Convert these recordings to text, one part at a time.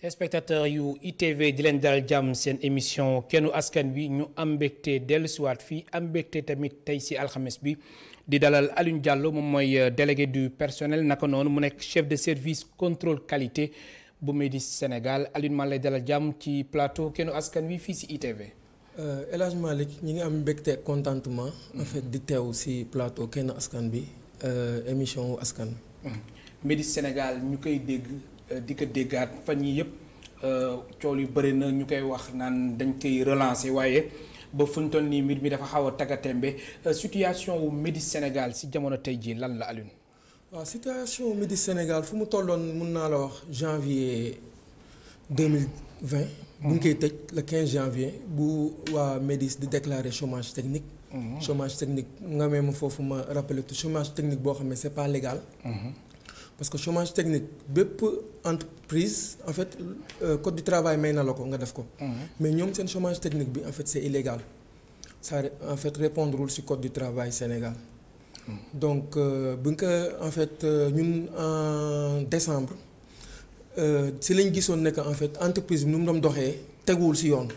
téléspectateur yu ITV di leen dalal jàmm seen émission kennu askan wi ñu am mbégte dellusiwaat fii am mbégte tamit tey si alxames bi di dalal Alioune Diallo moom mooy délégué du personnel naka noonu mu nekk chef de service contrôle qualité bu Médis Sénégal Alioune maa lay dalal jàmm ci plateau kennu askan wi fii si ITV. El Hadj Malick ñi ngi am mbégte contentement en fait di teew si plateau kenn askan bi émission wu askan bi. Médis Sénégal ñu koy dégg. di ko déggaat fan yii yëpp coow yu bëri na ñu koy wax naan dañ koy relancer waaye ba fu ñu toll nii mbir mi dafa xaw a tagatembe situation wu Médis Sénégal si jamono tey jii lan la Alioune. waaw situation Médis Sénégal fu mu tolloon mun naa la wax janvier 2020. bu ñu koy tëj le 15 janvier bu waa Médis di déclarer chômage technique. chômage technique nga mee ma foofu ma rappelé tout chômage technique boo xam ne c'est pas légal. parce que chômage technique bépp entreprise en fait code du travail may na la ko nga def ko. mais ñoom seen chômage technique bi en fait c'est illégal ça en fait répondrewul ci code du travail Sénégal. donc bu nga ko en fait ñun en décembre ci lañ gisoon ne que en fait entreprise bi nu mu doon doxee teguwul ci yoon.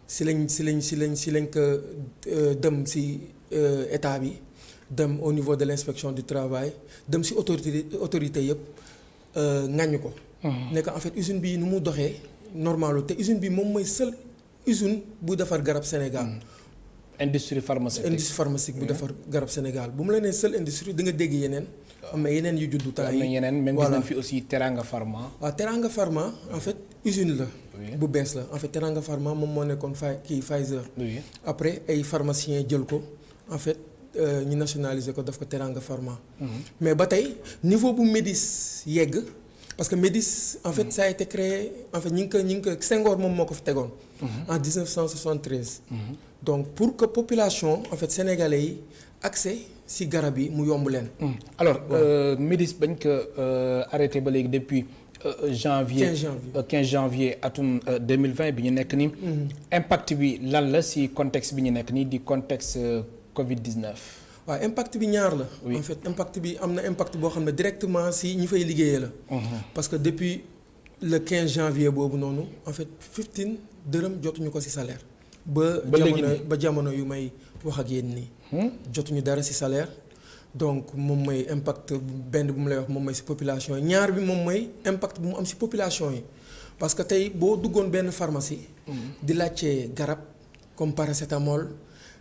ci lañ ko dem ci état bi. dem au niveau de l'inspection du travail dem ci autorité yëpp ŋàññ ko. nekk en fait usine bi nu mu doxee normalu te usine bi moom mooy seul usine bu defar garab Sénégal. industrie pharmaceutique bu defar garab Sénégal bu mu la nee seul industrie da nga dégg yeneen. am na yeneen yu juddu temps yi am na yeneen même gis nañ fi aussi Teranga Pharma. waaw Teranga Pharma en fait usine la. bu bees la en fait Teranga Pharma moom moo nekkoon Pfizer. après ay pharmaciens jël ko en fait. ñu nationaliser ko daf ko Teranga Pharma. mais ba tey niveau bu Médis yegg parce que Médis en fait ça a été créé en fait ñi ngi ko Senghor moom moo ko fi tegoon. en 1973. donc pour que population en fait sénégalais yi accès ci garab yi mu yomb leen. alors Médis bañ ko arrêté ba léegi depuis. janvier 15 janvier atum 2020 bi ñu nekk nii. impact bi lan la ci contexte bi ñu nekk nii di contexte. Covid-19. waaw impact bi ñaar la. en fait impact bi am na impact boo xam ne directement si ñi fay liggéeyee la. parce que depuis le 15 janvier boobu noonu en fait 15 dërëm jotuñu ko ci salaire. ba jamono yu may wax ak yéen nii. jotuñu dara ci salaire. donc moom mooy impact benn bu mu lay wax moom mooy ci population yi ñaar bi moom mooy impact bu mu am ci population yi parce que tey boo duggoon benn pharmacie. di laajte garab comme paracétamol.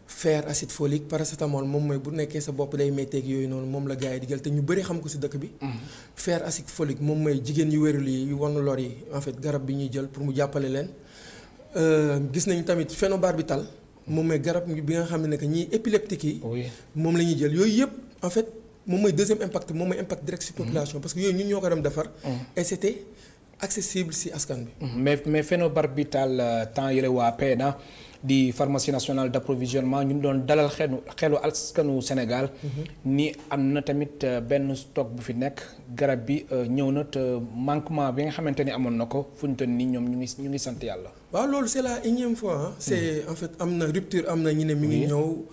fer acide folique paracétamol moom mooy bu nekkee sa bopp day métteeg yooyu noonu moom la gars yi di jël te ñu bëri xam ko ci dëkk bi. fer acide folique moom mooy jigéen yu wérul yi yu wan lor yi en fait garab bi ñuy jël pour mu jàppale leen. gis nañu tamit phénobarbital moom mooy garab bi nga xam ne que ñii épileptique yi. moom la ñuy jël yooyu yëpp en fait moom mooy deuxième impact moom mooy impact direct ci population parce que yooyu ñun ñoo ko dem defar. et c'était accessible ci askan bi. mais phénobarbital temps yële waa PNA. di pharmacie nationale d'approvisionnement ñu doon dalal xelu askanu Sénégal. ni am na tamit benn stock bu fi nekk garab bi ñëw na te manquement bi nga xamante ni amoon na ko fu ñu toll nii ñoom ñu ngi sant yàlla. waaw loolu c'est la énième fois. c'est en fait am na rupture am na ñu ne mi ngi ñëw.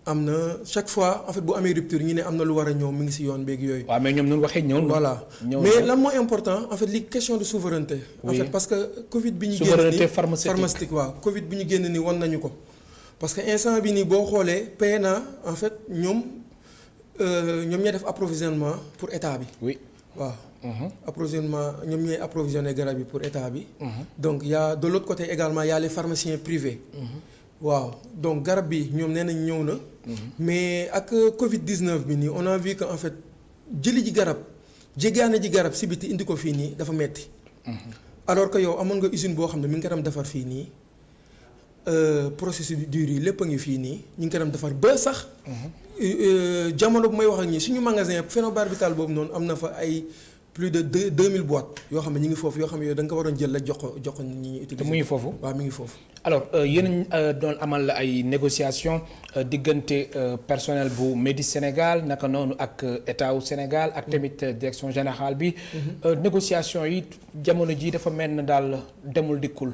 am na chaque fois en fait bu amee rupture ñu ne am na lu war a ñëw mi ngi ci yoon beeg yooyu. waaw mais ñoom ñu waxee ñëw. voilà mais lan moo important en fait li question de souveraineté. en fait parce que Covid bi ñu génn nii souveraineté pharmaceutique waaw Covid bi ñu génn nii wan nañu ko. parce que instant bi nii boo xoolee PNA en fait ñoom ñooy def approvisionnement pour état bi. oui waaw. approvisionnement ñoom ñooy approvisionner garab yi pour état bi. donc y a de l'autre côté également y a les pharmaciens privés. waaw donc garab bi ñoom nee nañ ñëw na. mais ak Covid-19 bi nii on a vu que en fait jëli ji garab jéggaane ji garab si biti indi ko fii nii dafa metti alors que yow amoon nga usine boo xam ne mi ngi ko dem defar fii nii processus dur yi lépp a ngi fii nii ñu ngi ko dem defar ba sax. jamono bu may wax ak ñi suñu magasin phénobarbital boobu noonu am na fa ay. plus de 2000 boîtes yoo xam ne ñu ngi foofu yoo xam ne yow da nga ko waroon jël la jox ko ñi ñuy utiliser. te mu ngi foofu waaw mi ngi foofu. alors yéen doon amal la ay négociations diggante personnel bu Médis Sénégal naka noonu ak état wu Sénégal ak tamit direction générale bi. négociations yi jamono ji dafa mel na daal demul dikkul.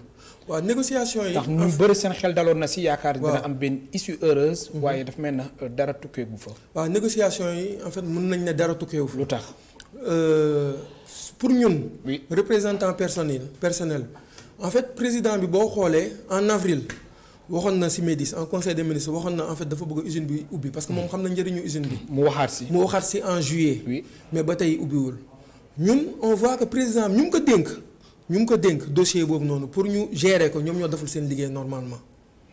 waaw négociation yi ndax ñu bëri seen xel daloon na ci yaakaar dina am benn issue heureuse. waaye dafa mel na dara tukkeegu fa. waaw négociation yi en fait mën nañ ne dara tukkeewu fa. lu tax. pour ñun. Oui. représentant personnel en fait président bi boo xoolee en avril waxoon na ci MEDIS en conseil des ministres waxoon na en fait dafa bëgg usine bi ubbi parce que moom xam na njëriñu usine bi. mu waxaat ci en juillet. Oui. mais ba tey ubbiwul ñun on voit que président ñu ngi ko dénk dossier boobu noonu pour ñu gérer ko ñoom ñoo deful seen liggéey normalement.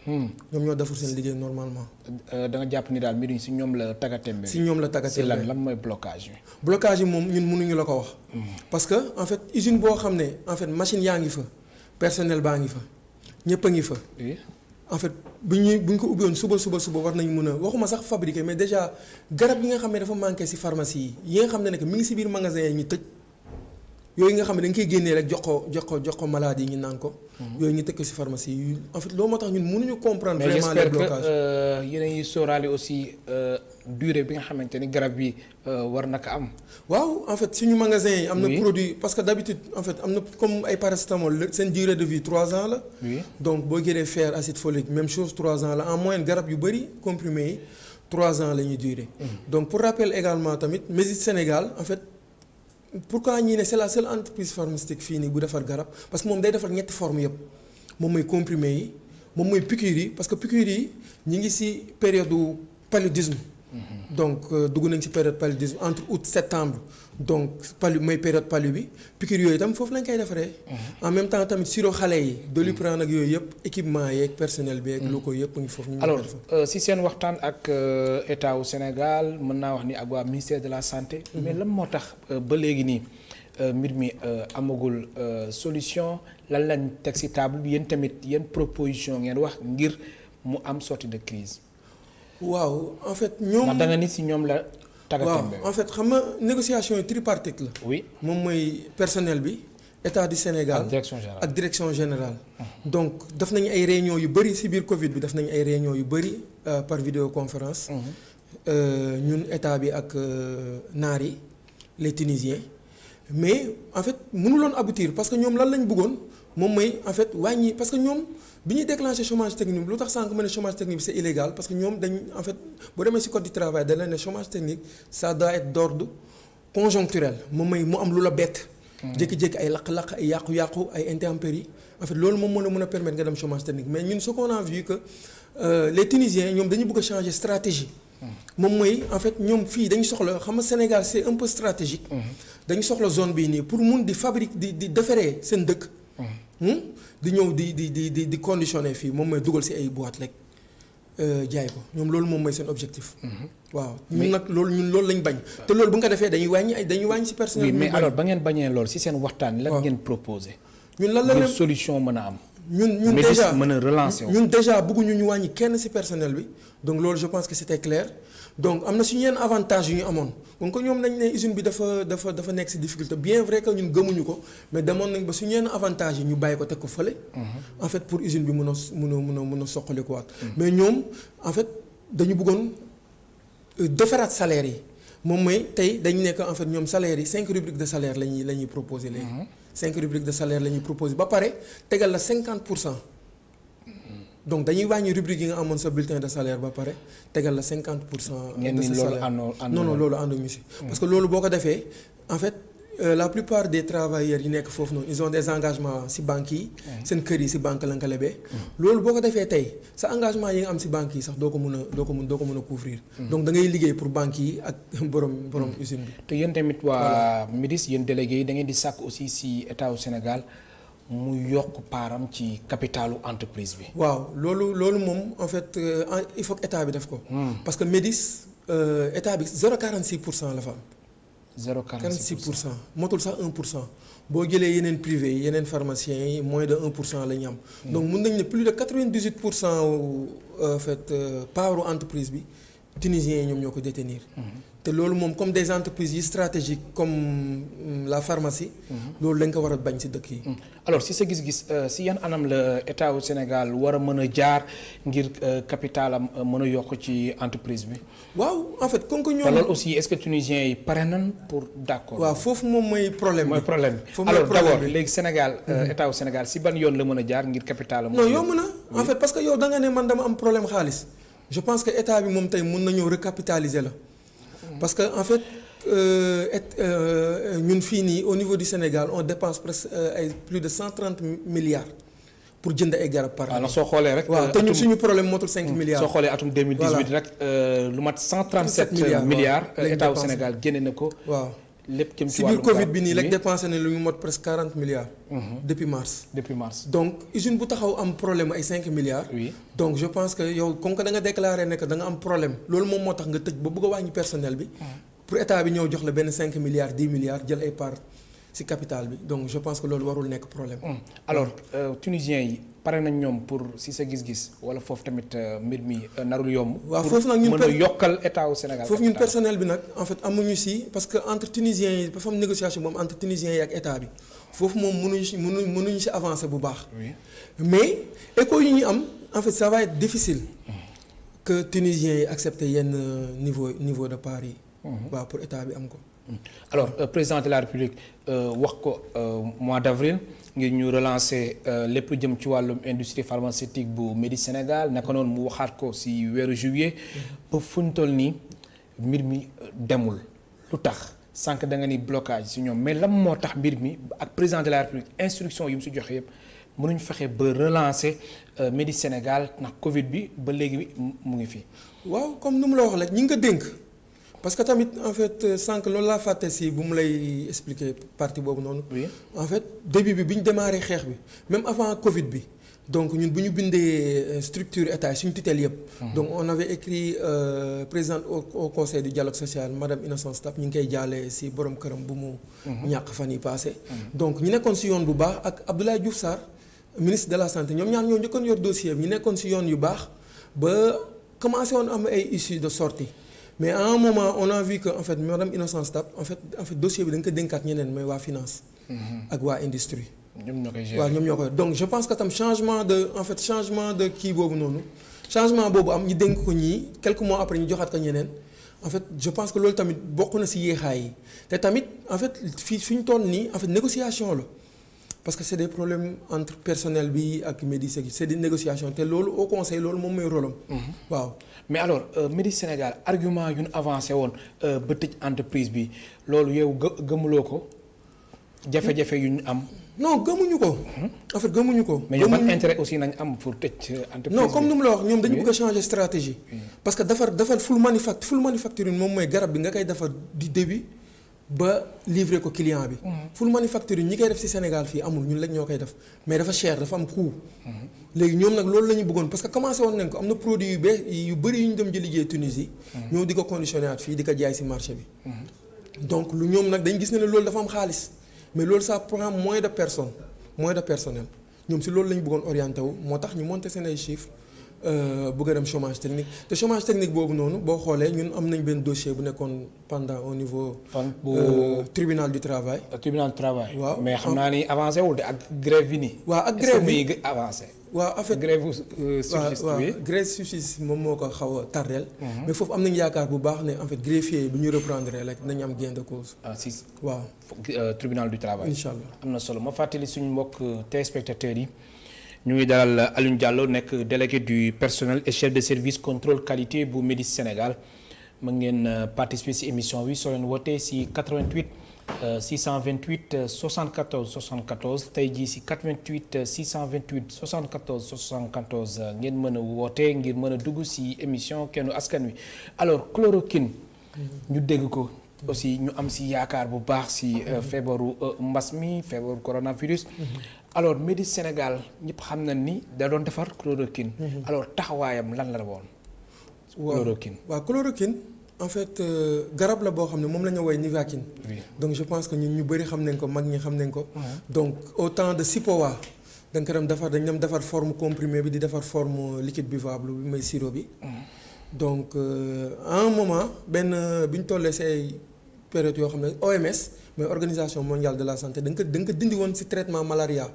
da nga jàpp ni daal mbir yi ci ñoom la tàggatémbe. ci ñoom la tàggatémbe ci lan mooy blocage bi. blocage yi moom ñun mënuñu la ko wax. parce que en fait usine boo xam ne en fait machine yaa ngi fa personnel baa ngi fa ñëpp a ngi fa. en fait bu ñu ko ubbiwoon suba war nañu mën a waxuma sax fabriquer mais déjà garab yi nga xam ne dafa manqué ci pharmacie yi nga xam ne mi ngi ci biir magasin yi ñu tëj. yooyu nga xam ne da nga koy génnee rek jox ko malade yi ñu naan ko. yooyu ñu tëkk ci pharmacie yi en fait loolu moo tax ñun mënuñu comprendre. vraiment les blocages mais j'espère que yéen a ngi sóoraale aussi durée bi nga xamante ni garab yi war na ko am. waaw en fait suñu magasin yi am na produit parce que d'habitude en fait am na comme ay paracétamol seen durée de vie 3 ans la. oui donc boo jëlee fer acide folique même chose 3 ans la en moyenne garab yu bëri comprimés yi 3 ans la ñuy durer. donc pour rappel également tamit MEDIS Sénégal en fait. pourquoi ñii ne c'est la seule entreprise pharmaceutique fii nii bu defar garab parce que moom day defar ñetti forme yëpp moom mooy comprimé yi moom mooy piqûre yi parce que piqûre yi ñi ngi ci période paludisme. donc dugg nañ ci période paludisme entre août septembre donc mooy période palu bi piqûre yooyu itam foofu lañ koy defaree. en même temps tamit sirop xale yi. Doliprane ak yooyu yëpp équipement yeeg personnel bi ak locaux yëpp ngi foofu. alors si seen waxtaan ak état wu Sénégal mën naa wax ni ak waa ministère de la santé. mais lan moo tax ba léegi nii mbir mi amagul solution lan lañ teg ci table bi yéen tamit yéen proposition ngeen wax ngir mu am sortie de crise. waaw en fait ñoom ndax da nga ni ci ñoom la. waaw en fait xam nga négociation yi tripartite la. oui moom mooy personnel bi état du Sénégal. ak direction générale. donc def nañu ay réunions yu bëri ci biir Covid bi def nañu ay réunions yu bëri par vidéoconférence. ñun état bi ak naar yi les Tunisiens mais en fait mënuloon aboutir parce que ñoom lan lañ bëggoon moom mooy en fait wàññi parce que ñoom. bi ñuy déclenché chômage technique bi lu tax sànq ma ne chômage technique bi c'est illégal parce que ñoom dañ en fait boo demee ci code du travail da leen ne chômage technique ça doit être d'ordre conjoncturel moom mooy mu am lu la bett. jékki-jékki ay laq-laq ay yàqu-yàqu ay intempéries en fait loolu moom moo la mën a permettre nga dem chômage technique mais ñun ce qu'on a vu que les Tunisiens ñoom dañu bëgg a changer stratégie. moom mooy en fait ñoom fii dañu soxla xam nga Sénégal c'est un peu stratégique. dañu soxla zone bii nii pour mun di fabrique di defaree seen dëkk. di ñëw di conditionner fii moom mooy dugal ci ay boîte rek jaay ko ñoom loolu moom mooy seen objectif. waaw ñun nag loolu lañ bañ. te loolu bu nga ko defee dañuy wàññi ci personnel. oui mais alors ba ngeen bañee loolu ci seen waxtaan. lan ngeen proposer. ñun lan la solution mën a am. ñun déjà mën a relancer ñun déjà bëgguñu ñu wàññi kenn ci personnel bi donc loolu je pense que c'était clair donc am na suñu yenn avantage yu ñu amoon donc que ñoom dañ ne usine bi dafa nekk ci difficulté bien vrai que ñun gëmuñu ko mais demoon nañ ba suñu yenn avantage yi ñu bàyyi ko teg ko fële. en fait pour usine bi mën a soqalikuwaat. mais ñoom en fait dañu bëggoon defaraat salaire yi moom mooy tey dañu nekk en fait ñoom salaire yi 5 rubriques de salaire la ñuy proposer léegi. 5 rubriques de salaire la ñuy proposer ba pare tegal la 50%. donc dañuy wàññi rubrique yi nga amoon sa bulletin de salaire ba pare tegal la 50%. ngeen ni loolu non loolu ànduñu ci. parce que loolu boo ko defee en fait la plupart des travailleurs yi nekk foofu noonu ils ont des engagements ci banques yi. seen kër yi ci banque la nga lebee. loolu boo ko defee tey sa engagement yi nga am ci banques yi sax doo ko mën a couvrir. donc da ngay liggéey pour banques yi ak borom usine bi. te yéen tamit waa MEDIS yéen délégués yi da ngeen di sàkk aussi ci état wu Sénégal. mu yokk paaram ci capitalu entreprise bi. waaw loolu moom en fait il faut que état bi def ko. parce que MEDIS état bi 0,46% la fa am. 0,46% motul sax 1%. boo jëlee yeneen privé yi yeneen pharmaciens yi moins de 1% la ñu am. donc mun nañu ne plus de 98% en fait paaru entreprise bi tunisiens yi ñoom ñoo ko détenir. te loolu moom comme des entreprises yi stratégiques comme la pharmacie. loolu dañ ko war a bañ ci dëkk yi. alors si sa gis-gis si yan anam la état wu Sénégal war a mën a jaar ngir capitalam mën a yokk ci entreprise bi. waaw en fait comme que ñoom. te loolu aussi est-ce que tunisiens yi pare nañ pour d'accord. waaw foofu moom mooy problème bi. mooy problème bi alors d'abord léegi Sénégal état wu Sénégal si ban yoon la mën a jaar ngir capitalam. non yomb na en fait parce que yow da nga ne man dama am problème xaalis je pense que état bi moom tey mën na ñëw recapitaliser la. parce que en fait ñun fii nii au niveau du Sénégal on dépense presque ay plus de 130 milliards pour jënd ay garab par an. waaw soo xoolee rek. waaw te ñun suñu problème motul 5 milliards. soo xoolee atum 2018 rek lu mat 137 milliards état wu Sénégal génne na ko. waaw lépp jëm ci si wàllu biir Covid bi nii rek dépensé na lu ñu mot presque 40 milliards. depuis mars. depuis mars. donc usine bu taxaw am problème ay 5 milliards. oui donc je pense que yow comme que da nga déclaré ne que da nga am problème loolu moom moo tax nga tëj ba bëgg a wàññi personnel bi. pour état bi ñëw jox la benn 5 milliards 10 milliards jël ay part ci capital bi donc je pense que loolu warul nekk problème. alors tunisiens yi pare nañ ñoom pour ci sa gis-gis wala foofu tamit mbir mi narul yomb. waaw foofu nag ñun mën a yokkal état wu Sénégal. foofu ñun personnel bi nag en fait amuñu ci parce que entre tunisiens yi dafa am négociation moom entre tunisiens yi ak état bi foofu moom mënuñu ci avancer bu baax. mais écho yi ñu am en fait ça va être difficile. que tunisiens yi accepter yenn niveau de part yi. waaw pour état bi am ko. alors président de la République wax ko mois d'avril ngir ñu relancer lépp lu jëm ci wàllum industrie pharmaceutique bu Médis Sénégal naka noonu mu waxaat ko ci weeru juillet ba fu ñu toll nii mbir mi demul lu tax sànq da nga ni blocage ci ñoom mais lan moo tax mbir mi ak président de la République instruction yi mu ci joxe yëpp mënuñ fexe ba relancer Médis Sénégal ndax Covid bi ba léegi mu ngi fi. waaw comme nu mu la wax rek ñi nga dénk. parce que tamit en fait sànq loolu laa fàtte si bu mu lay expliquer partie boobu noonu. oui en fait début bi ñu démarré xeex bi même avant Covid bi donc ñun bu ñu bindee structure état suñu tutelle yëpp. donc on avait écrit présidente au conseil du dialogue social madame Innocence Ntap ñu ngi koy jaale si borom këram bu mu. ñàkk fan yi passé donc ñu nekkoon si yoon bu baax ak Abdoulaye Diouf Sarr ministre de la santé ñoom ñaar ñoo njëkkoon yor dossier bi ñu nekkoon si yoon yu baax ba commencé woon am ay issues de sortie mais à un moment on a vu que en fait madame Innocence Ntap en fait dossier bi dañ ko dénkaat ñeneen mooy waa finance. ak waa industrie. ñoom ñoo koy gérer waaw ñoom ñoo koy donc je pense que tam changement de kii boobu noonu changement boobu am ñu dénk ko ñii quelques mois après ñu joxaat ko ñeneen en fait je pense que loolu tamit bokk na ci yéexaay yi te tamit en fait fi ñu toll nii en fait négociation la parce que c'est des problèmes entre personnel bi ak Médis c'est des négociations te loolu au conseil loolu moom mooy rôle am. waaw. mais alors Médis Sénégal argument yu ñu avancé woon ba tëj entreprise bi loolu yow gëmuloo ko jafe-jafe yu ñu am. non gëmuñu ko. en fait gëmuñu ko. mais ñoom ban intérêt aussi nañ am pour tëj entreprise non comme nu mu la wax ñoom dañu bëgg a changer stratégie. parce que defar full manufacturing moom mooy garab bi nga koy defar du début ba livrer ko client bi. full manufacturing ñi koy def ci Sénégal fii amul ñun lañ ñoo koy def mais dafa cher dafa am coût. léegi ñoom nag loolu la ñu bëggoon parce que commencé woon nañ ko am na produit yu bëri yu ñu dem jëli liggéey Tunisie. ñëw di ko conditionné at fii di ko jaay ci marché bi. donc lu ñoom nag dañ gis ne loolu dafa am xaalis mais loolu ça prend moins de personnes moins de personnel ñoom ci loolu la ñu bëggoon orienté wu moo tax ñu monté seen ay chiffres bëgg a dem chômage technique te chômage technique boobu noonu boo xoolee ñun am nañ benn dossier bu nekkoon pendant au niveau. tribunal du travail. tribunal du travail. waaw mais xam naa ni avancé wul de ak grève bi nii. waaw ak grève bi est-ce que avancé. waaw en fait grève subsiste bi grève subsiste moom moo ko xaw a tardeel mais foofu am nañu yaakaar bu baax ne en fait greffier bu ñu reprendre rek nañu am gain de cause. ah si waaw tribunal du travail. incha allah am na solo ma fàttali suñu mbokk téléspectateurs yi ñu ngi dalal Alioune Diallo nekk délégué du personnel et chef de service contrôle qualité bu Médis Sénégal ma ngeen participer ci émission bi soo leen wootee ci 88 628 74 74 tey jii ci 88 628 74 74 ngeen mën a wootee ngir mën a dugg ci émission Kennu Askan Wi alors chloroquine ñu dégg ko aussi ñu am ci yaakaar bu baax ci feebaru mbas mi feebaru coronavirus. alors Médis Sénégal ñëpp xam na ni da doon defar chloroquine. alors taxawaayam lan la woon. chloroquine waaw chloroquine en fait garab la boo xam ne moom la ñu woowee Nivaquine. donc je pense que ñun ñu bëri xam nañ ko mag ñi xam nañ ko. donc au temps de Sipowa da nga ko dem defar dañ dem defar forme comprimée bi di defar forme liquide buvable bi may sirop bi. donc à un moment benn bi ñu tollee say période yoo xam ne OMS. mais organisation mondiale de la santé da nga ko dindi woon ci traitement malaria.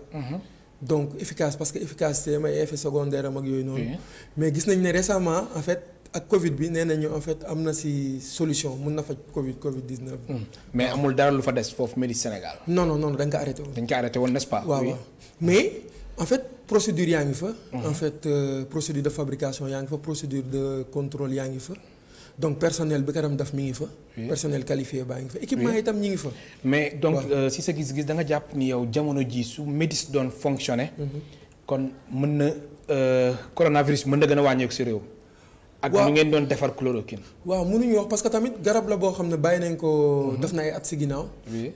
donc efficace parce que efficacité may effet secondaire am ak yooyu noonu. mais gis nañ ne récemment en fait ak Covid bi nee nañu en fait am na ci solution mun na faj Covid 19. mais amul dara lu fa des foofu Médis Sénégal. non dañ ko arrêté woon. dañ ko arrêté woon n'est-ce pas. waaw mais en fait procédure yaa ngi fa. en fait procédure de fabrication yaa ngi fa procédure de contrôle yaa ngi fa. donc personnel bi karam daf mi ngi fa. personnel qualifié baa ngi fa équipement itam ñi ngi fa. mais donc si sa gis-gis da nga jàpp ni yow jamono ji su Médis doon fonctionner. kon mën na coronavirus mën na gën a wàññeeku si réew. ak ñu ngeen doon defar chloroquine. waaw mënuñu wax parce que tamit garab la boo xam ne bàyyi nañ ko. def na ay at si ginnaaw.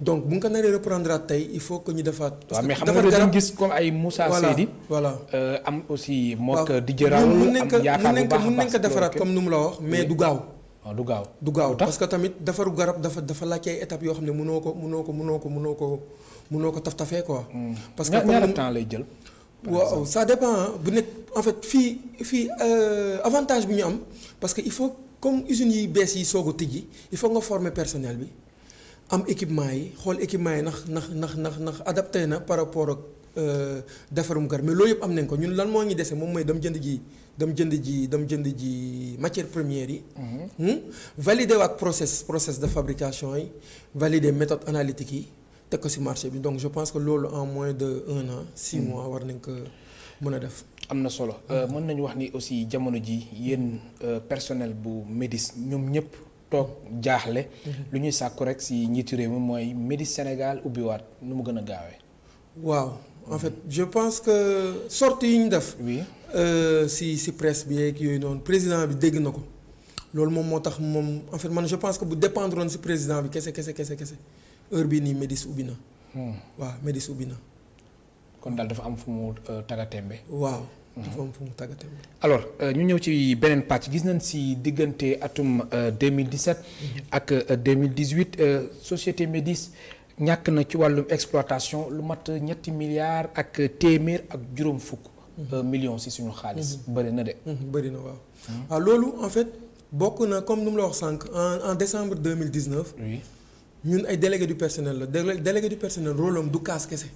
donc bu nga ko naree reprendre tey il faut que ñu defaat. parce que mais xam nga dañu gis comme ay Moussa Seydi. voilà am aussi mook Didier Raoult am yaakaar bu baax mën nañ ko defaraat comme nu mu la wax mais du gaaw. du gaaw parce que tamit defaru garab dafa laaj ay étapes yoo xam ne mënoo ko taf-tafee quoi. parce que ñaata temps lay jël. waaw ça dépend bu nekk en fait fii avantage bi ñu am parce que il faut comme usines yi bees yi soog a tijji il faut nga former personnel bi am équipement yi xool équipement yi ndax adapté na par rapport ak defarum garab mais loolu yëpp am nañ ko ñun lan moo ñu dese moom mooy dem jënd ji matière première yi. valider waat process de fabrication yi valider méthode analytique yi. teg ko ci marché bi donc je pense que loolu en moins de 1 an 6 mois war nañ ko mën a def. am na solo mën nañu wax ni aussi jamono ji yéen personnel bu Médis ñoom ñëpp toog jaaxle. lu ñuy sàkku rek ci njiitu réew mi mooy Médis Sénégal ubbiwaat nu mu gën a gaawee. waaw en fait je pense que sortie yi ñu def. oui ci presse bi yeeg yooyu noonu président bi dégg na ko loolu moom moo tax moom en fait man je pense que bu dépendroon ci président bi kese. heure bii nii Médis ubbi na. waaw Médis ubbi na. kon daal dafa am fu mu tàggatémbe. waaw dafa am fu mu tàggatémbe. alors ñu ñëw ci beneen pàcc gis nañ ci diggante atum 2017. ak 2018 société Médis ñàkk na ci wàllum exploitation lu mat ñetti milliards ak téeméer ak juróom fukk. millions ci suñu xaalis. bëri na de. bëri na waaw. waaw loolu en fait bokk na comme nu mu la wax sànq en décembre 2019. oui. ñun ay délégué du personnel la délégué du personnel rôle am du kaas kese.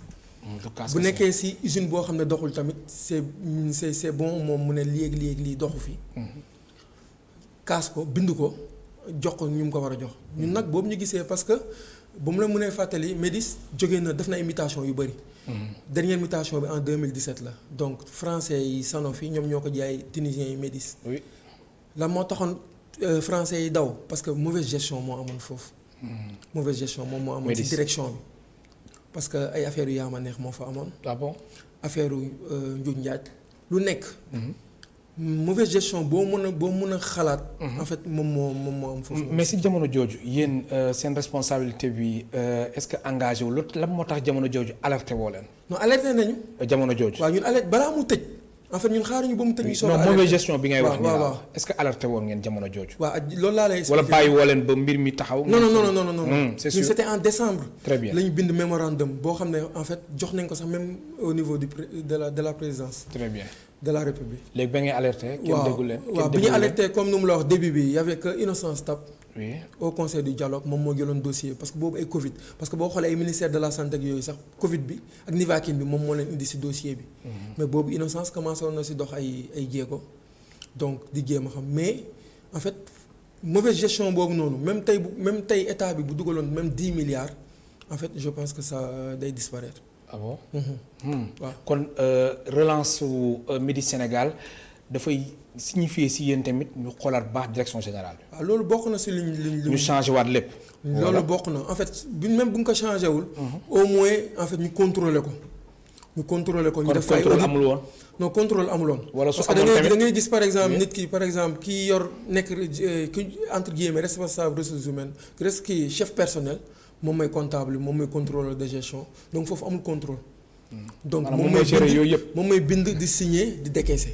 bu nekkee ci usine boo xam ne doxul tamit c'est bon moom mu ne lii doxu fi. kaas ko bind ko jox ko ñu mu ko war a jox. ñun nag boobu ñu gisee parce que ba mu la mënee fàttali Médis jógee na def na ay mutation yu bëri. dernière mutation bi en 2017 la donc français yi Sanofi ñoom ñoo ko jaay tunisiens yi Médis. oui la moo taxoon français yi daw parce que mauvaise gestion moo amoon foofu. mauvaise gestion moom moo amoon ci direction bi parce que ay affaire yu yaama neex moo fa amoon. ah bon affaire njuuj njaaj lu nekk. mauvaise gestion boo mën a xalaat. en fait moom moo am foofu. mais si jamono jooju yéen seen responsabilité bi est-ce que engagé wu lan moo tax jamono jooju alerté woo leen. non alerté nañu. jamono jooju. waaw ñun alerte balaa mu tëj. en fait ñun xaaruñu ba mu tëj. ñu soog a mauvaise gestion bi ngay wax. waaw est-ce que alerté woon ngeen jamono jooju. waaw loolu laa lay expliqué. wala bàyyi woo leen ba mbir mi taxaw. non. c'est sûr c'était en décembre. très bien la ñu bind mémorandum boo xam ne en fait jox nañ ko sax même au niveau de la présidence. très bien de la république. léegi ba ngay alerté. kenn déggu leen waaw bi ñu alerté comme nu mu la wax début bi y avait que Innocence Ntap. oui au conseil du dialogue moom moo jëloon dossier parce que boobu ay Covid parce que boo xoolee ay ministère de la santé ak yooyu sax Covid bi ak Nivaquine bi moom moo leen indi ci dossier bi. mais boobu Innocence commencé woon na ci dox ay jéego donc di jéem a xam mais en fait mauvaise gestion boobu noonu même tey état bi bu dugaloon même 10 milliards en fait je pense que ça day disparaître. ah bon. waaw kon relance su Médis Sénégal dafay signifier ci yéen tamit ñu xoolaat baax direction générale bi. waaw loolu bokk na ci liñ ñu changé waat lépp. loolu bokk na en fait même bu ñu ko changé wul. au moins en fait ñu contrôler ko. ñu def ay contrôle amul woon. non contrôle amul woon. wala su parce amoon que tamit da ngay gis par exemple nit ki par exemple kii yor nekk ki entre guillemets responsable ressources humaines kii chef personnel moom mooy comptable moom mooy contrôleur de gestion donc foofu amul contrôle. donc moom mooy gérer yooyu yëpp. moom mooy bind di signer di décaisser.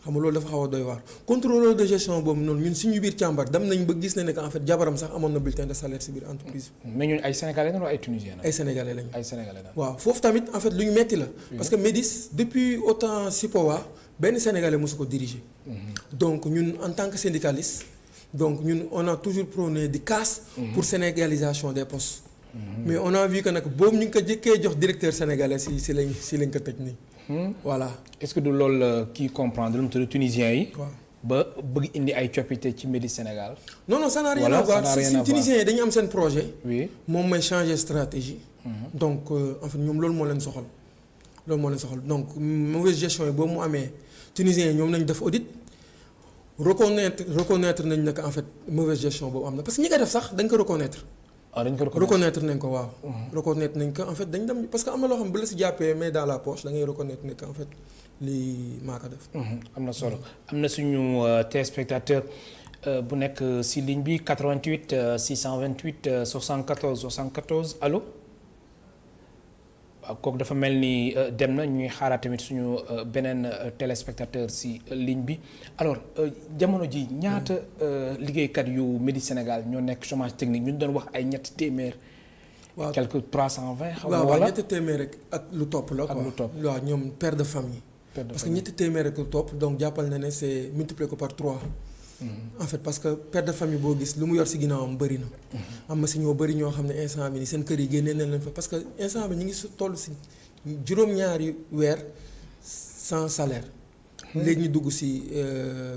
xam nga loolu dafa xaw a doy waar contrôleur de gestion boobu noonu ñun suñu biir càmbar dem nañ ba gis ne ne que en fait jabaram sax amoon na bulletin de salaire ci biir entreprise bi. mais ñun ay sénégalais lañu wala ay tunisiens ay sénégalais lañu. ay sénégalais lañu. waaw foofu tamit en fait lu ñu metti la. parce que Médis depuis autant Sipowa benn sénégalais mosu ko diriger. donc ñun en tant que syndicaliste donc ñun on a toujours prôné di casse. pour sénégalisation des postes. mais on a vu que nag boobu ñu ngi ko jëkkee jox directeur sénégalais si lañ ko tëj nii. voilà est-ce que du loolu la kii comprendre lu mu tudd tunisien yi. waaw ba bëgg indi ay coppite ci Médis Sénégal. non ça n'a rien à voir si tunisiens yi dañu am seen projet. oui moom mooy changer stratégie. donc en fait ñoom loolu moo leen soxal. donc mauvaise gestion yi boobu mu amee tunisiens yi ñoom nañu def audit reconnaître nañ ne que en fait mauvaise gestion boobu am na parce que ñi koy def sax dañ ko reconnaître. dañ ko reconnaître nañ ko waaw. reconnaître nañ ko en fait dañ dem parce que am na loo xam ne bu la si jàppee mais dans la poche da ngay reconnaître ne que en fait lii maa ko def. am na solo am na suñu téléspectateur bu nekk si ligne bi 88 628 74 74 allo. waaw kooku dafa mel ni dem na ñuy xaaraat tamit suñu beneen téléspectateur si ligne bi alors jamono ji ñaata liggéeykat yu Medi Sénégal ñoo nekk chômage technique ñu doon wax ay ñetti téeméer. waaw quelque 320. xaw ma waaw wala ñetti téeméer rek ak lu topp la. ak lu topp waaw ñoom père de famille. parce que ñetti téeméer rek lu topp donc jàppal na ne c'est multiplié ko par 3. en fait parce que père de famille boo gis lu mu yor si ginnaawam bëri na. am na si ñoo bëri ñoo xam ne instant bi ni seen kër yi génnee nañ leen fa parce que instant bi ñu ngi toll si juróom-ñaari weer sans salaire. léegi ñu dugg si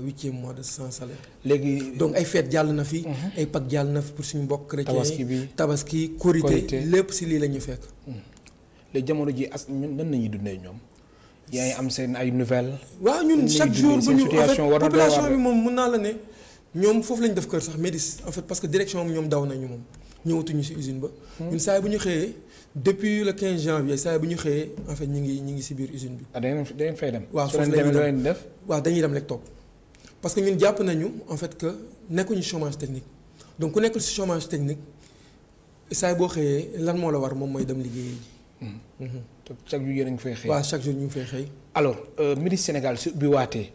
8e mois de sans salaire. léegi donc ay fête jàll na fi. ay Pâques jàll na fi pour suñu mbokk chrétien tabaski bi tabaski korité lépp si lii la ñu fekk. léegi jamono ji as ñun nan nañuy dundee ñoom. yaa ngi am seen ay nouvelles. waaw ñun chaque jour bu ñu en fait population bi moom mën naa la ne ñoom foofu lañ def kër sax Médis en fait parce que direction am ñoom daw nañu moom ñëwatuñu si usine ba. ñun saa yi bu ñu xëyee depuis le 15 janvier saa yi bu ñu xëyee en fait ñu ngi si biir usine bi. da ngeen fay dem. waaw foofu la ñuy def waaw dañuy dem rek toog parce que ñun jàpp nañu en fait que nekkuñu chômage technique donc ku nekkul si chômage technique saa yi boo xëyee lan moo la war moom mooy dem liggéeyi ji. chaque jour yéen a ngi fay xëy. waaw chaque jour ñu ngi fay xëy. alors Medi Sénégal su bi waatee.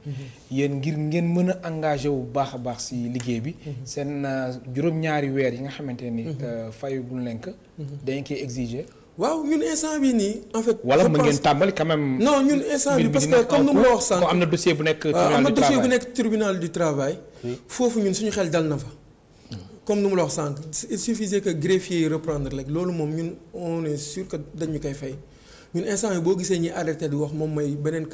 yéen ngir ngeen mën a engagé wu baax a baax si liggéey bi. seen juróom-ñaari weer yi nga xamante ni. fayagul leen ko. dañ koy exiger. waaw ñun instant bi nii en fait. wala mën ngeen tàmbali quand même. non ñun instant bi parce que comme nu mu la wax sànq. am na dossier bu nekk. am na dossier bu nekk tribunal du travail. foofu ñun suñu xel dal na fa. comme nu mu la wax sànq il suffisait que greffier yi reprendre rek loolu moom ñun on est sûr que dañu koy fay. ñun instant yi boo gisee ñuy arrêté di wax moom mooy beneen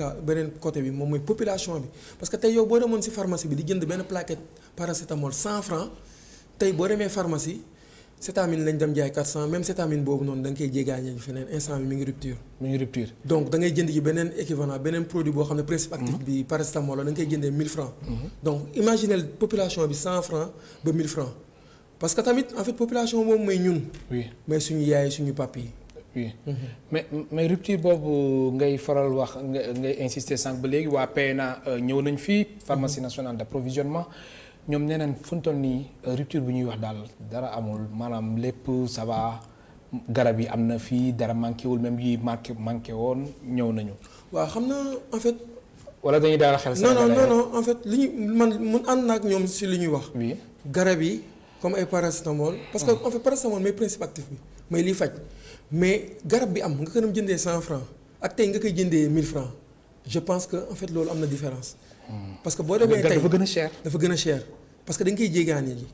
côté bi moom mooy population bi parce que tey yow boo demoon ci pharmacie bi di jënd benn plaquette paracétamol 100 francs tey boo demee pharmacie cétamine lañ dem jaay 400 même cétamine boobu noonu da nga koy jéggaane ji feneen instant bi mi ngi rupture. donc da ngay jënd ji beneen équivalent beneen produit boo xam ne principe actif bi paracétamol la da nga koy jëndee 1000 francs donc imaginez population bi 100 francs ba 1000 francs parce que tamit en fait population boobu mooy ñun. oui mais suñu yaay suñu papi yi. oui mais rupture boobu ngay faral wax ngay insister sànq ba léegi waa PNA ñëw nañ fii pharmacie nationale d'approvisionnement ñoom nee nañ fu ñu toll nii rupture bu ñuy wax daal dara amul maanaam lépp ça va garab yi am na fii dara manqué wul même yi manqué woon ñëw nañu. waaw xam naa en fait. wala dañuy daal xel. non en fait li ñu mun ànd na ak ñoom si li ñuy wax. oui garab yi comme ay paracétamol. parce que en fait paracétamol mooy principe actif bi mooy liy faj. mais garab bi am nga ko doon jëndee 100 francs ak tey nga koy jëndee 1000 francs je pense que en fait loolu am na différence. parce que boo demee tey dafa gën a cher. dafa gën a cher parce que da nga koy jéegaane ji.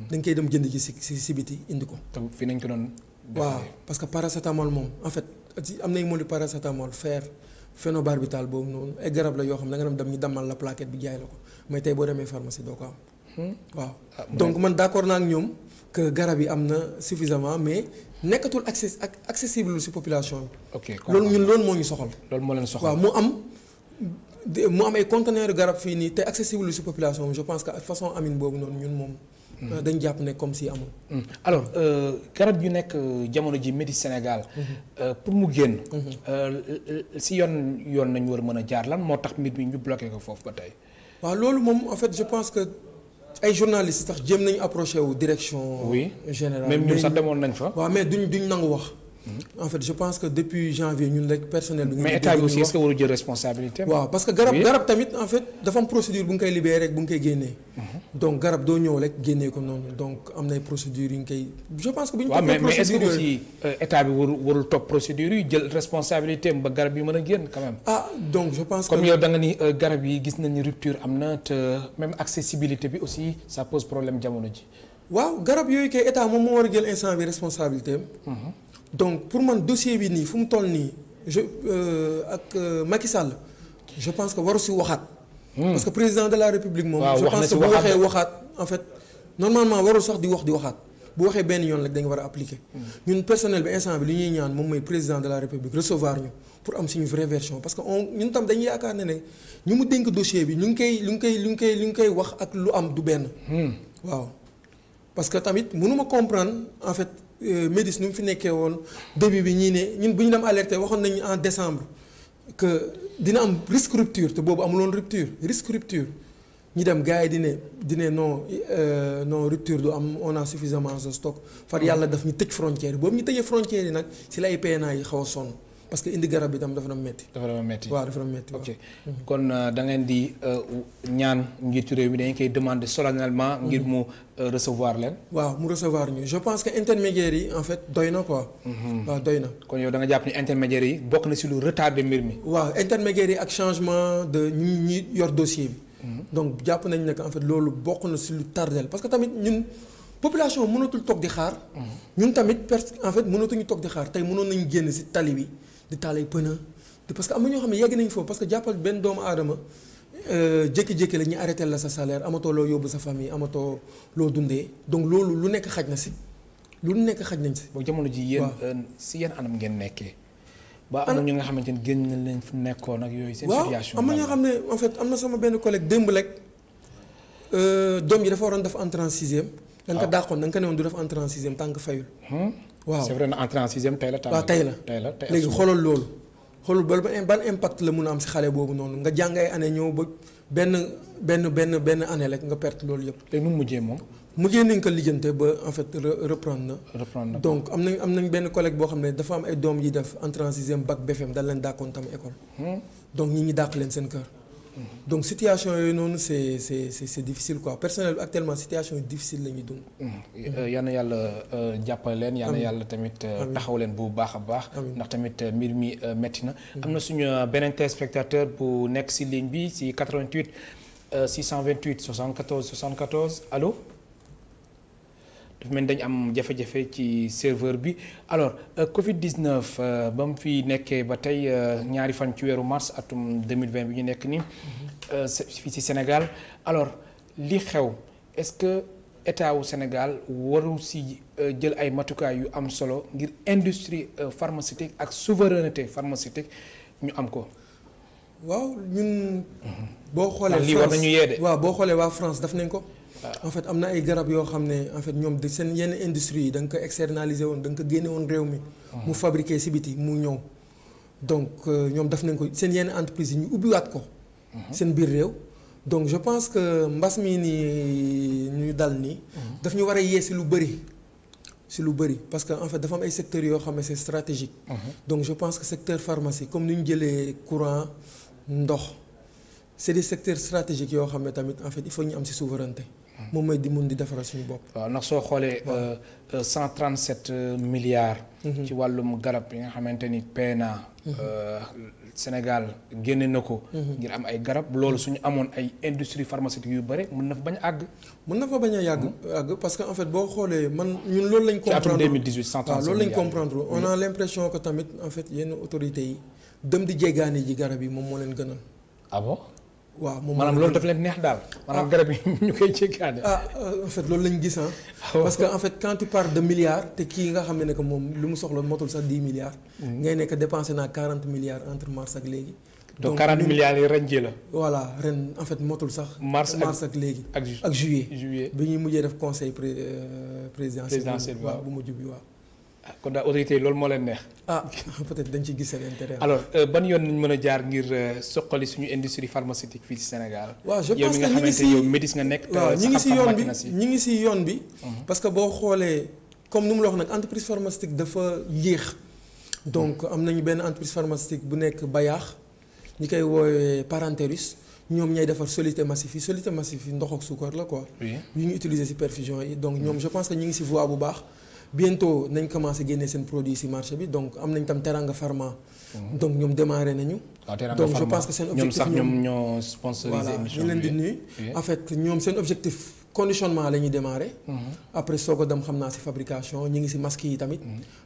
da nga koy dem jënd ji si biti indi ko. te fii nañ ko doon. waaw parce que paracétamol moom en fait am nañu moom di paracétamol fer phénobarbital boobu noonu ay garab la yoo xam ne da nga dem ñu dammal la plaquette bi jaay la ko mais tey boo demee pharmacie doo ko am. waaw donc man d'accord naa ak ñoom que garab yi am na suffisamment mais nekkatul accessible ci population bi. ok loolu moo ñu soxal. loolu moo leen soxal waaw mu am ay conteneurs garab fii nii te accessible ci population bi je pense que façon amine boobu noonu ñun moom. dañ jàpp ne comme si amul. alors garab yu nekk jamono ji Medi Sénégal. pour mu génn. ci yoon nañu war a mën a jaar lan moo tax mbir mi ñu bloqué ko foofu ba tey. waaw loolu moom en fait je pense que ay journalistes sax jéem nañu approché wu direction. générale même ñun sax demoon nañ fa. waaw mais duñ nangu wax. en fait je pense que depuis janvier ñun rek personnel bi. mais état bi aussi est-ce que waru jël responsabilité. waaw parce que garab tamit en fait dafa am procédure bu nga koy libéré rek bu nga koy génnee. donc garab doo ñëw rek génnee ko noonu donc am nay procédures yu nga koy. je pense que bu ñu toppee mais est-ce que aussi état bi warul topp procédure yi jël responsabilité am ba garab yi mën a génn quand même. donc je pense que. comme yow da nga ni garab yi gis nañu rupture am na te même accessibilité bi aussi ça pose problème jamono ji. waaw garab yooyu kay état moom moo war a jël instant bi responsabilité am. donc pour man dossier bi nii fu mu toll nii ak Macky Sall je pense que waru si waxaat. parce que président de la république moom. je pense que bu waxee waxaat en fait normalement warul sax di waxaat. bu waxee benn yoon rek dañu war a appliquer. ñun personnel bi instant bi li ñuy ñaan moom mooy président de la république recevoir ñu pour am suñu vraie version parce que ñun tam dañuy yaakaar ne ñu mu dénk dossier bi lu ngi koy wax ak lu am du benn. waaw parce que tamit mënuma comprendre en fait Médis nu mu fi nekkee woon début bi ñii ne ñun bu ñu dem alerté waxoon nañu en décembre que dina am risque rupture te boobu amuloon risque rupture. ñi dem gars yi di ne non rupture du am on a suffisamment de stock far yàlla daf ñu tëj frontière yi boobu ñu tëjee frontière yi nag si la ay PNA yi xaw a sonn parce que indi garab bi tam dafa doon metti. waaw dafa doon metti ok kon da ngeen di ñaan njiitu réew mi dañu koy demander solennellement ngir mu recevoir leen. waaw mu recevoir ñu je pense que intermédiaires yi en fait doy na quoi. waaw doy na. kon yow da nga jàpp ni intermédiaires yi bokk na si lu retardé mbir mi. waaw intermédiaires yi ak changement de ñi yor dossier bi. donc jàpp nañ ne que en fait loolu bokk na si lu tardel parce que tamit ñun population mënatul toog di xaar. ñun tamit en fait mënatuñu toog di xaar tey mënoon nañu génn si tali bi di taal ay pneu parce que am na ñoo xam ne yegg nañu foofu parce que jàppal benn doomu aadama jékki-jékki la ñu arrêté la sa salaire amatoo loo yóbbu sa famille amatoo loo dundee donc loolu lu nekk xaj na si lu nekk xaj nañ si. boo jamono ji yéen si yéen anam ngeen nekkee. ba am na ñu nga xamante ni génn nañ leen fu nekkoon ak yooyu. seen situation waaw am na ñoo xam ne en fait am na sama benn collègue démb rek doom yi dafa waroon def entrée en sixième. da nga ko dàqoon da nga ko ne woon du def entrée en sixième tant que fayul. waaw c'est vrai na entrée en sixième tey la. waaw tey la léegi xoolal loolu. xoolal ban impact la mun a am si xale boobu noonu nga jàng ay année ñëw ba benn année rek nga perte loolu yëpp. léegi nu mu mujjee moom. mujjee nañ ko lijjante ba en fait reprendre na. donc am nañ benn collègue boo xam ne dafa am ay doom yi def entrée en sixième bac BFM dañ leen dàqoon tam école. donc ñi dàq leen seen kër. donc situation yooyu noonu c'est difficile quoi personnel bi actuellement situation difficile la ñuy dund. yal na yàlla jàppale leen. yal na yàlla tamit taxaw leen bu baax a baax. ndax tamit mbir mi metti na. am na suñu beneen téléspectateur bu nekk si ligne bi si 88 628 74 74 allo. dafa mel ni dañu am jafe-jafe ci serveur bi alors Covid 19 ba mu fi nekkee ba tey ñaari fan ci weeru mars atum 2020 bi ñu nekk nii fii ci Sénégal alors li xew est-ce que état wu Sénégal waru si jël ay matukaay yu am solo ngir industrie pharmaceutique ak souveraineté pharmaceutique ñu am ko. waaw ñun. boo xoolee lii war nañu yee de. waaw boo xoolee waa France daf nañ ko. en fait am na ay garab yoo xam ne en fait ñoom de seen yenn industrie yi da nga ko externaliser woon da nga ko génne woon réew mi. mu fabriqué si biti mu ñëw. donc ñoom def nañ ko seen yenn entreprise yi ñu ubbiwaat ko. seen biir réew. donc je pense que mbas mi nii ñu dal nii. daf ñu war a yee si lu bëri. si lu bëri parce que en fait dafa am ay secteurs yoo xam ne c'est stratégique. donc je pense que secteur pharmacie comme ni ñu jëlee courant ndox c'est des secteurs stratégiques yoo xam ne tamit en fait il faut ñu am si souveraineté. moom mooy di mun di defaral suñu bopp. waaw ndax soo xoolee 137 milliards. ci wàllum garab yi nga xamante ni PNA. Sénégal génne na ko. ngir am ay garab loolu suñu amoon ay industrie pharmaceutique yu bëri mën na fa bañ a àgg. mën na fa bañ a àgg parce que en fait boo xoolee ñun loolu lañ. comprendre ci atum 2018 137 waaw loolu lañ comprendre on a l'impression que tamit en fait yenn autorités yi dem di jéggaani ji garab yi moom moo leen gënal. ah bon. waaw moom maanaam loolu daf leen neex daal. maanaam garab yi ñu koy jéggaane. en fait loolu lañ gis parce que en fait quand tu parles de milliards te kii nga xam ne que moom lu mu soxla motul sax 10 milliards. ngay nekk dépensé naa 40 milliards entre mars ak léegi. donc 40 milliards yi ren ji la. voilà ren en fait motul sax. mars ak léegi. ak juillet. bi ñuy mujjee def conseil présidentiel bi waaw bu mujj bi waaw. kon daal autorité yi loolu moo leen neex. peut-être dañ ci gis seen intérêt. alors ban yoon nañ mën a jaar ngir soqali suñu industrie pharmaceutique fii ci Sénégal. waaw je pense que yow mi nga xamante yow Médis nga nekk. waaw ñi ngi si yoon bi parce que boo xoolee comme nu mu la wax nag entreprise pharmaceutique dafa yéex. donc am nañu benn entreprise pharmaceutique bu nekk Bayaax ñi koy woowee Parenterus ñoom ñooy defar soluté massif yi ndox ak suukar la quoi. yu ñu utiliser ci perfusion yi donc ñoom je pense que ñi ngi ci voie bu baax. bientôt nañ commencé génne seen produit ci marché bi donc am nañ tam Teranga Pharma. donc ñoom démarré nañu. donc je pense que seen objectif ñoom ñoo sponsorisé émission ñu leen di nuyu. en fait ñoom seen objectif conditionnement la ñuy démarré. après soo ko dem xam naa ci fabrication ñu ngi ci masque yi tamit.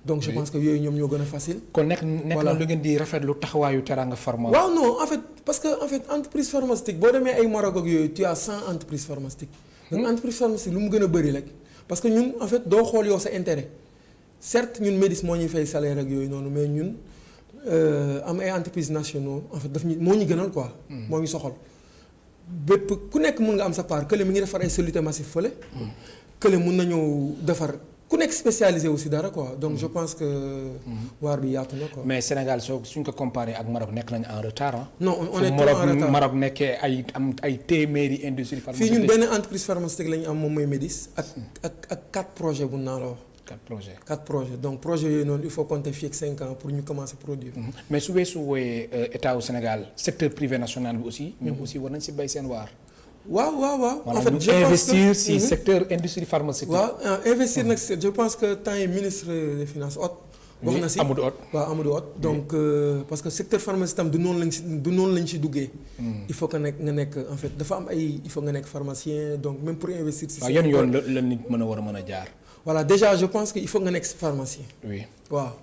donc je pense que yooyu ñoom ñoo gën a facile. kon nekk na lu ngeen di rafetlu taxawaayu Teranga Pharma. waaw non en fait parce que en fait entreprise pharmaceutique boo demee ay Maroc ak yooyu tu as 100 entreprises pharmaceutiques. donc entreprise pharmaceutique lu mu gën a bëri rek. parce que ñun en fait doo xool yow sa intérêt certes ñun MEDIS moo ñuy fay salaire ak yooyu noonu mais ñun am ay entreprises nationaux en fait daf ñu moo ñu gënal quoi. moo ñu soxal bépp ku nekk mun nga am sa part kële mi ngi defar ay solutés massifs fële. kële mun na ñëw defar. ku nekk spécialisé aussi dara quoi donc je pense que waar bi yaatu na quoi. mais Sénégal suñ ko comparé ak Maroc nekk nañu en retard ah. non on est trop en retard Maroc nekkee ay téeméeri industrie pharmaceutique. fii ñun benn entreprise pharmaceutique la ñu am moom mooy MEDIS ak 4 projets bu naa la wax. 4 projets donc projet yooyu noonu il faut compter fii ak 5 ans pour ñu commencer produire. mais su weesoo état au Sénégal secteur privé national bi aussi. ñoom aussi war nañ si bay seen waar. waaw en fait je investir si secteur industrie pharmaceutique. waaw investir nag je pense que temps yi ministre des finances Hott wax na si Amadou Hott donc parce que secteur pharmaceutique tam du noonu lañ si duggee. il faut que nga nekk en fait dafa am il faut nga nekk pharmacien donc même pour investir. si yan yoon la nit war a mën a jaar. voilà déjà je pense que il faut nga nekk pharmacien. oui waaw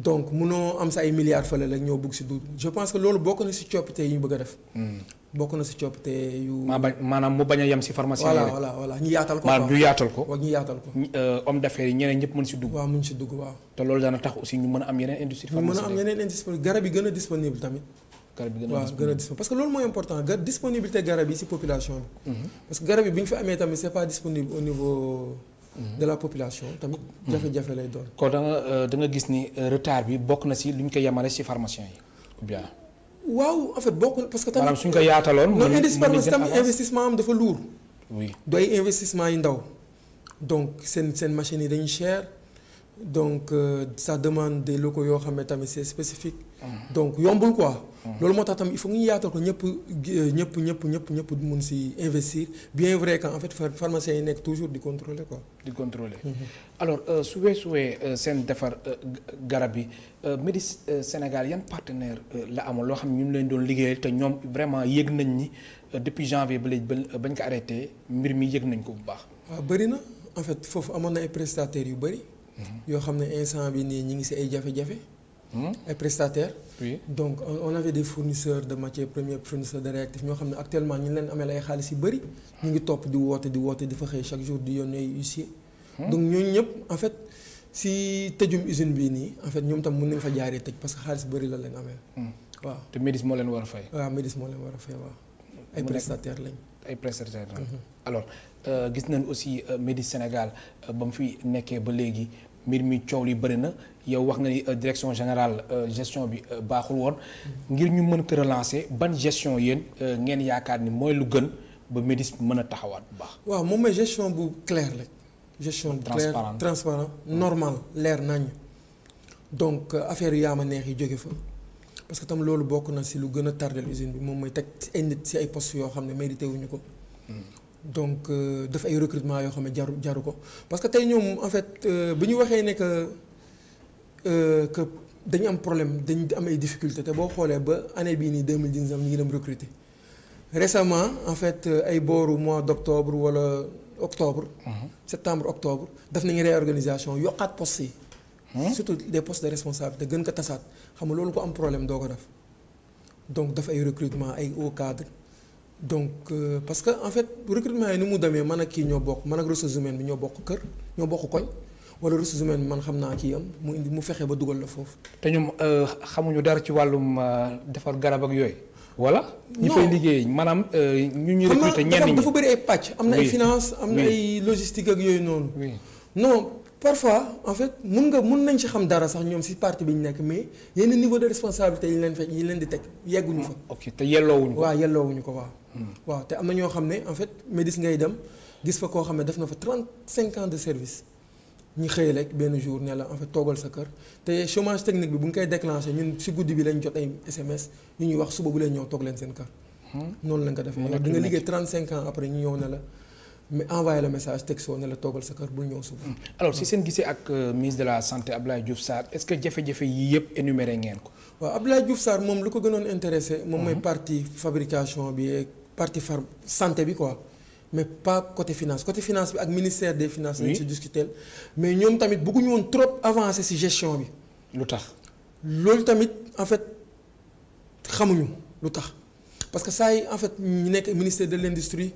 donc munoo am sa ay milliards fële la ñoo bëgg si dugg je pense que loolu bokk na si coppite yi ñu bëgg a def. bokk na si coppite yu. maanaam mu bañ a yem si pharmacien yi. voilà ñu yaatal ko. maanaam ñu yaatal ko. waaw ñu yaatal ko. homme d'affaires yi ñeneen ñëpp mën si dugg. waaw mën si dugg waaw. te loolu dana tax aussi ñu mën a am yeneen industrie pharmaceutique. ñu mën a am yeneen industrie garab yi gën a disponible tamit. garab yi gën a disponible parce que loolu mooy important disponibilité garab yi si population bi. parce que garab yi bi ñu fi amee tamit c'est pas disponible au niveau. de la population tamit. jafe-jafe lay doon. kon da nga gis ni retard bi bokk na si lu ñu koy yemale si pharmacien yi ou bien. waaw en fait bokk parce que tamit. maanaam suñ ko yaataloon. non investissement am dafa lourd. oui doy investissement yi ndaw. donc seen machines yi dañuy cher donc ça demande des locaux yoo xam ne tamit c'est spécifique. donc yombul quoi. loolu moo tax tamit il faut ñu yaatal ko ñëpp mun si investir bien vrai que en fait pharmaciens yi nekk toujours di contrôler quoi. di contrôler. alors su weesuwee seen defar garab yi MEDIS Sénégal yan partenaire la amoon loo xam ne ñu leen doon liggéeyal te ñoom vraiment yëg nañ ni depuis janvier ba léegi bañ ko arrêté mbir mi yëg nañ ko bu baax. waaw bëri na en fait foofu amoon na ay prestataires yu bëri. yoo xam ne instant bi nii ñu ngi si ay jafe-jafe. ay prestataires. oui donc on avait des fournisseurs de matières premières fournisseurs de réactifs ñoo xam ne actuellement ñu leen amee ay xaalis yu bëri ñu ngi topp di woote di fa xëy chaque jour di yónnee ay huissier. donc ñooñu ñëpp en fait si tëjum usine bii nii en fait ñoom tam mën nañ fa jaaree tëj parce que xaalis bëri la leen amee. waaw te MEDIS moo leen war a fay. waaw MEDIS moo leen war a fay waaw. ay prestataires lañ. ay prestataires lañ. alors gis nañ aussi MEDIS Sénégal ba mu fi nekkee ba léegi. mbir mi coow li bëri na yow wax nga ni direction générale gestion bi baaxul woon ngir ñu mën ko relancer ban gestion yéen ngeen yaakaar ni mooy lu gën ba MEDIS mën a taxawaat bu baax. waaw moom mooy gestion bu claire la. gestion bu claire transparent normal leer nañ donc affaire yu yaama neex yi jóge fa parce que tam loolu bokk na si lu gën a tardel usine bi moom mooy teg ay nit si ay postes yoo xam ne mérité wuñu ko. donc def ay recrutement yoo xam ne jaru ko parce que tey ñoom en fait bu ñu waxee ne que dañu am problème dañu am ay difficultés te boo xoolee ba année bii nii 2019 ñu ngi dem recruter récemment en fait ay booru mois d'octobre wala octobre. septembre octobre def nañu réorganisation yokkaat postes yi. surtout des postes de responsabilité gën ko tasaat xam nga loolu ko am problème doo ko def donc def ay recrutement ay hauts cadres. donc parce que en fait recrutement yi ni mu demee man ak kii ñoo bokk man ak ressources humaines bi ñoo bokk kër ñoo bokk koñ wala ressources humaines bi man xam naa kii am mu fexe ba dugal la foofu. te ñoom xamuñu dara ci wàllum defar garab ak yooyu. wala ñi fay liggéey maanaam ñu recruter ñenn ñi dafa bëri ay pàcc. am na ay finance am na ay logistique ak yooyu noonu. non parfois en fait mun nañ ci xam dara sax ñoom ci partie bi ñu nekk mais yenn niveau de responsabilité yi leen di teg yegguñu fa. ok te yelloowuñu ko. waaw yelloowuñu ko waaw. waaw te am na ñoo xam ne en fait MEDIS ngay dem gis fa koo xam ne def na fa 35 ans de service ñu xëy rek benn jour ne la en fait toogal sa kër te chômage technique bi bu ñu koy déclenché ñun ci guddi bi lañ jot ay SMS ñu ñuy wax suba bu leen ñëw toog leen seen kër. noonu lañ ko defee yow di nga liggéey 35 ans après ñu ñëw ne la mais envoyé le message texto ne la toogal sa kër bul ñëw suba. alors si seen gisee ak ministre de la santé Abdoulaye Diouf Sarr est-ce que jafe-jafe yii yëpp énuméré ngeen ko. waaw Abdoulaye Diouf Sarr moom lu ko gënoon intéressé. moom mooy partie fabrication bi partie santé bi quoi mais pas côté finance bi ak ministère des finances. lañ si discuter mais ñoom tamit bëgguñu woon trop avancer si gestion bi. lu tax. loolu tamit en fait xamuñu lu tax parce que saa yi en fait ñu nekk ministère de l'industrie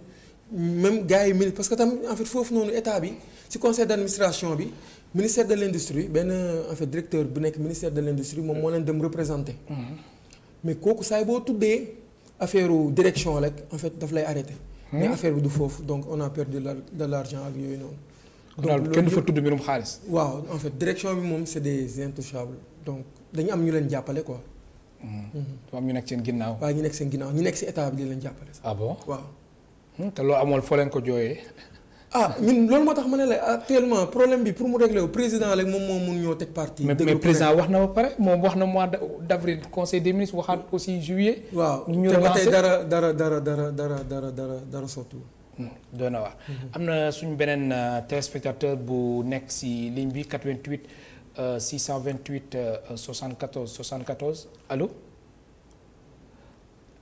même gars yi parce que tam en fait foofu noonu état bi ci conseil d'administration bi ministère de l'industrie benn en fait directeur bu nekk ministère de l'industrie moom moo leen dem représenter. mais kooku saay boo tuddee affaire direction rek en fait daf lay arrêter. mais affaire bi du foofu donc on a perdu de l'argent ak yooyu noonu. donc kenn du fa tudd mbirum xaalis. waaw en fait direction bi moom c'est des intouchables donc dañu am ñu leen jàppale quoi. dafa am ñu nekk seen ginnaaw. waaw ñu nekk seen ginnaaw ñu nekk ci état bi di leen jàppale. ah bon waaw. te loo amoon foo leen ko jooyee. ñun loolu moo tax ma ne la actuellement problème bi pour mu régler wu président rek moom moo mun ñoo teg parti. mais président wax na ba pare moom wax na mois d'avril conseil des ministres waxaat aussi juillet. waaw ñu te ba relancé tey dara sottiwul. doy na waar. am na suñu beneen téléspectateur bu nekk ci ligne bi 88 628 74 74 allo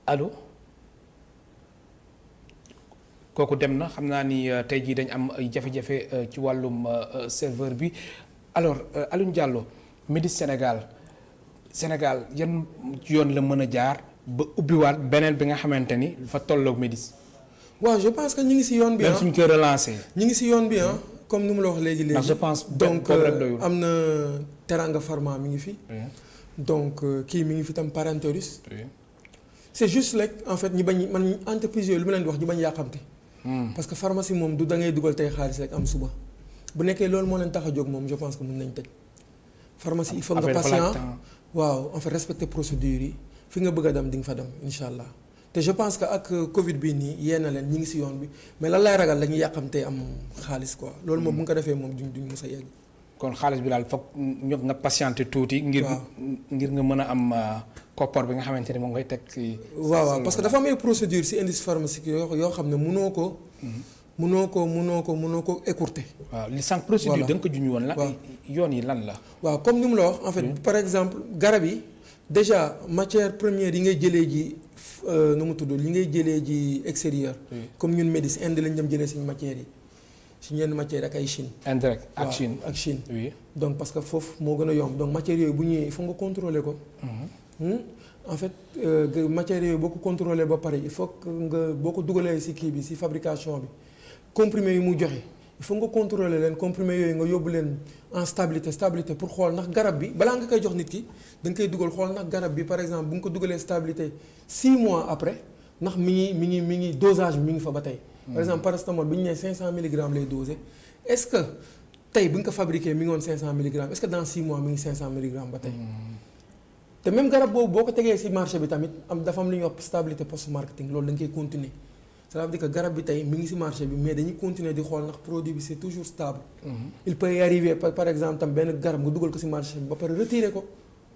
allo. kooku dem na xam naa ni tey jii dañ am ay jafe-jafe ci wàllum serveur bi alors Alioune Diallo Médis Sénégal yan yoon la mën a jaar ba ubbiwaat beneen bi nga xamante ni fa tolloog Médis. waaw je pense que ñu ngi ci yoon bi même suñ koy relancer. ñu ngi ci yoon bi comme ni mu la wax léegi. ndax je pense donc am na Teranga Pharma mi ngi fi. donc kii mi ngi fi tam Parenterus. c'est juste rek en fait ñu bañ man entreprise yooyu lu ma leen di wax ñu bañ yàqamte. parce que pharmacie moom du da ngay dugal tey xaalis rek am suba bu nekkee loolu moo leen tax a jóg moom je pense que mën nañ tëj. pharmacie il faut nga patient waaw en fait respecter procédures yi fi nga bëgg a dem di nga fa dem incha allah te je pense que ak Covid bii nii yee na leen ñi ngi ci yoon bi mais lan lay ragal dañuy yàqamte am xaalis quoi loolu moom bu nga ko defee moom duñ mës a yegg. kon xaalis bi daal foog nga patienter tuuti. ngir nga mën a am. koppar bi nga xamante ne moom ngay teg ci. waaw parce que dafa am ay procédures ci industrie pharmaceutique yoo xam ne mënoo ko écourter. waaw li sànq procédure da nga ko junj woon la. yoon yi lan la. waaw comme ni mu la wax en fait par exemple garab yi déjà matière première yi ngay jëlee ji nu mu tudd li ngay jëlee ji extérieur. comme ñun Médis Inde lañ dem jëlee suñu matières yi si ñenn matière ak ay Chine. indirect ak Chine ak Chine. oui donc parce que foofu moo gën a yomb donc matières yooyu bu ñëwee il faut nga contrôler ko. en fait matières yooyu boo ko contrôler ba pare il faut que nga boo ko dugalee ci kii bi ci fabrication bi comprimé yi mu joxe il faut nga contrôler leen comprimé yooyu nga yóbbu leen en stabilité pour xool ndax garab bi balaa nga koy jox nit ki da nga koy dugal xool ndax garab bi par exemple bu nga ko dugalee stabilité 6 mois après ndax mi ngi dosage bi mi ngi fa ba tey. par exemple paracétamol bi ñu nee 500 milligrammes lay doser est-ce que tey bu nga ko fabriqué mi ngi woon 500 milligrammes est-ce que dans 6 mois mi ngi 500 milligrammes ba tey. te même garab boobu boo ko tegee ci marché bi tamit dafa am lu ñuy wax stabilité post marketing loolu dañ koy continuer ça veut dire que garab bi tey mi ngi ci marché bi mais dañuy continuer di xool ndax produit bi c'est toujours stable. il peut y arriver par exemple tam benn garab nga dugal ko ci marché bi ba pare retirer ko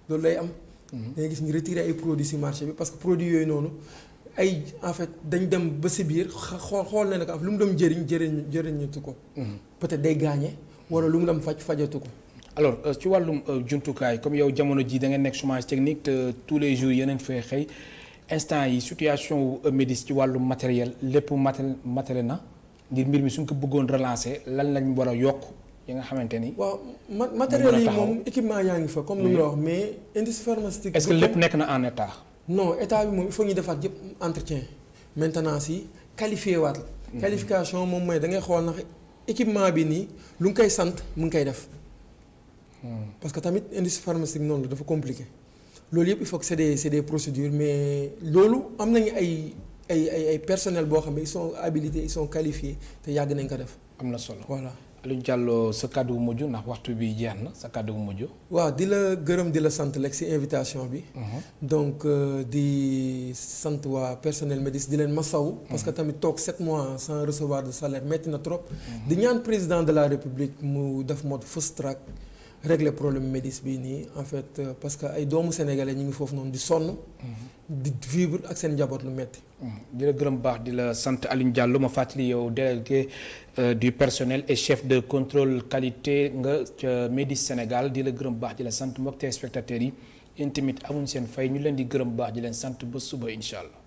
loolu lay am. da ngay gis ñu retirer ay produits ci marché bi parce que produits yooyu noonu ay en fait dañ dem ba ci biir xool ne nag lu mu dem jëriñatu ko. peut-être day gaañe walla lu mu dem fajatu ko. alors ci wàllum jumtukaay comme yow jamono ji da ngeen nekk chômage technique te tous les jours yeneen fee xëy instant yi situation wu Médis ci wàllum matériel lépp matériel na ngir mbir mi suñ ko bëggoon relancer lan lañ war a yokk yi nga xamante ni. waaw matériel yi moom équipement yaa ngi fa comme ni mu la wax mais industrie pharmaceutique. est-ce que lépp nekk na en état. non état bi moom il faut ñu defaat yëpp entretien maintenance yi qualifié waat la. qualification moom mooy da ngay xool ndax équipement bi nii lu nga koy sant mu ngi koy def. parce que tamit industrie pharmaceutique noonu la dafa compliqué loolu yëpp il faut que c'est des procédures mais loolu am nañu ay personnel boo xam ne ils sont habilités ils sont qualifiés te yàgg nañ ko def. am na solo voilà. Alioune Diallo sa kàddu gu mujj ndax waxtu bi jeex na sa kàddu gu mujj. waaw di la gërëm di la sant rek ci invitation bi. donc di sant waa personnel Médis di leen masawu. parce que tamit toog 7 mois sans recevoir de salaire metti na trop. di ñaan président de la république mu def mode fast track. régler problème Médis bii nii en fait parce que ay doomu sénégalais ñu ngi foofu noonu di sonn. di vivre ak seen njaboot lu metti di la gërëm baax di la sant Alioune Diallo ma fàttali yow délégué du personnel et chef de contrôle qualité nga ca Médis Sénégal di la gërëm baax di la sant mbokk téléspectateurs yi yéen tamit amuñ seen fay ñu leen di gërëm baax di leen sant ba suba incha allah.